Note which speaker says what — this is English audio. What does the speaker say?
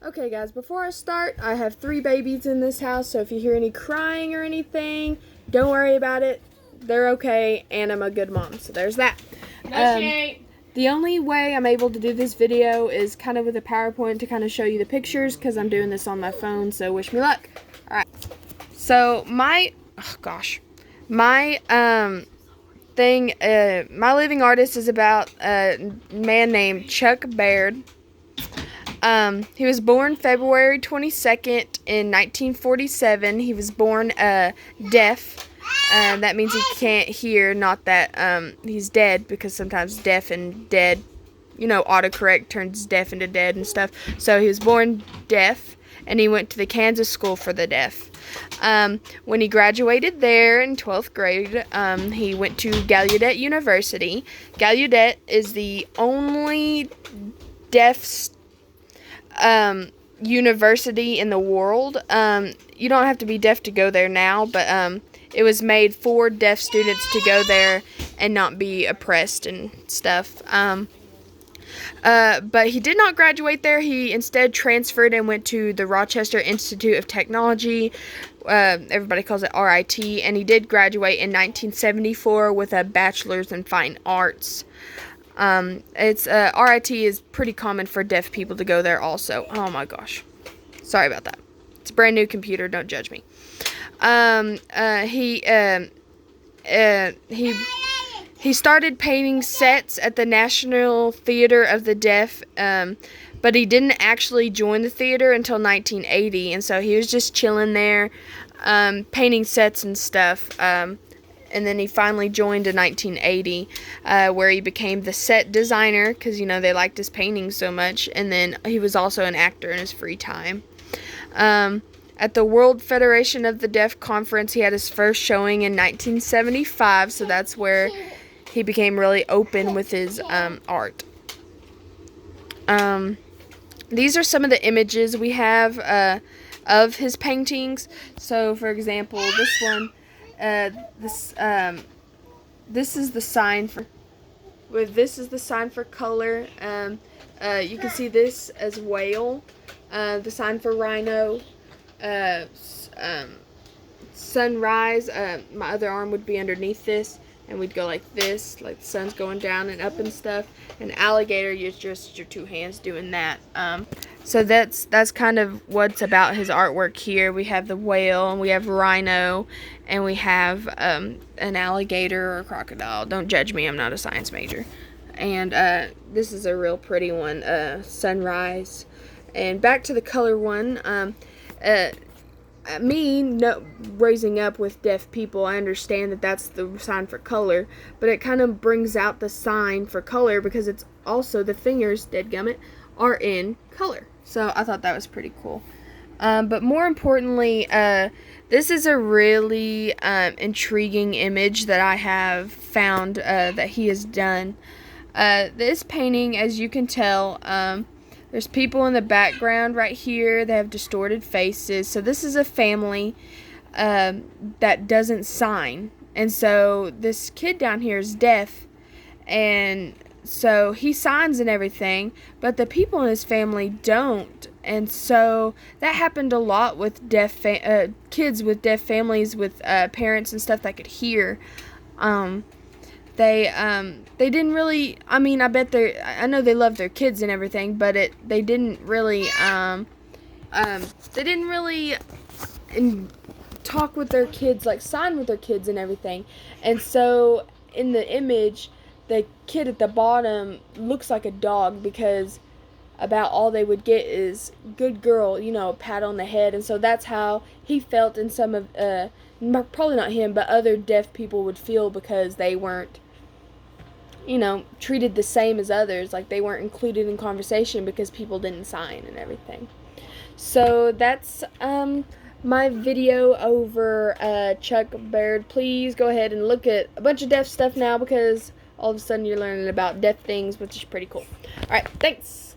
Speaker 1: Okay guys, before I start, I have 3 babies in this house, so if you hear any crying or anything, don't worry about it. They're okay, and I'm a good mom, so there's that. The only way I'm able to do this video is kind of with a PowerPoint to kind of show you the pictures, because I'm doing this on my phone, so wish me luck. Alright, so my living artist is about a man named Chuck Baird. He was born February 22nd in 1947. He was born deaf. That means he can't hear, not that he's dead, because sometimes deaf and dead, autocorrect turns deaf into dead and stuff. So he was born deaf, and he went to the Kansas School for the Deaf. When he graduated there in 12th grade, he went to Gallaudet University. Gallaudet is the only deaf university in the world. You don't have to be deaf to go there now, but it was made for deaf students to go there and not be oppressed and stuff. But he did not graduate there. He instead transferred and went to the Rochester Institute of Technology. Everybody calls it RIT, and he did graduate in 1974 with a bachelor's in fine arts. RIT is pretty common for deaf people to go there also. Oh my gosh. Sorry about that. It's a brand new computer, don't judge me. He started painting sets at the National Theater of the Deaf, but he didn't actually join the theater until 1980, and so he was just chilling there, painting sets and stuff. And then he finally joined in 1980, where he became the set designer, because, they liked his painting so much. And then he was also an actor in his free time. At the World Federation of the Deaf Conference, he had his first showing in 1975, so that's where he became really open with his art. These are some of the images we have of his paintings. So, for example, this one. This is the sign for. This is the sign for color. You can see this as whale. The sign for rhino. Sunrise. My other arm would be underneath this, and we'd go like this, like the sun's going down and up and stuff. And alligator, you're just your 2 hands doing that. So that's kind of what's about his artwork here. We have the whale, and we have rhino, and we have an alligator or a crocodile. Don't judge me, I'm not a science major. And this is a real pretty one, sunrise. And back to the color one. Raising up with deaf people, I understand that that's the sign for color, but it kind of brings out the sign for color because it's also the fingers, dadgummit, are in color. So I thought that was pretty cool. But more importantly, this is a really intriguing image that I have found that he has done. This painting, as you can tell, there's people in the background right here. They have distorted faces. So this is a family that doesn't sign. And so this kid down here is deaf. And so he signs and everything. But the people in his family don't. And so that happened a lot with deaf kids with deaf families with parents and stuff that could hear. They didn't really, I bet I know they love their kids and everything, but they didn't really talk with their kids, like sign with their kids and everything. And so in the image, the kid at the bottom looks like a dog, because about all they would get is good girl, a pat on the head. And so that's how he felt, in some of, probably not him, but other deaf people would feel, because they weren't, treated the same as others. Like, they weren't included in conversation because people didn't sign and everything. So that's my video over Chuck Baird. Please go ahead and look at a bunch of deaf stuff now, because all of a sudden you're learning about deaf things, which is pretty cool. Alright, thanks.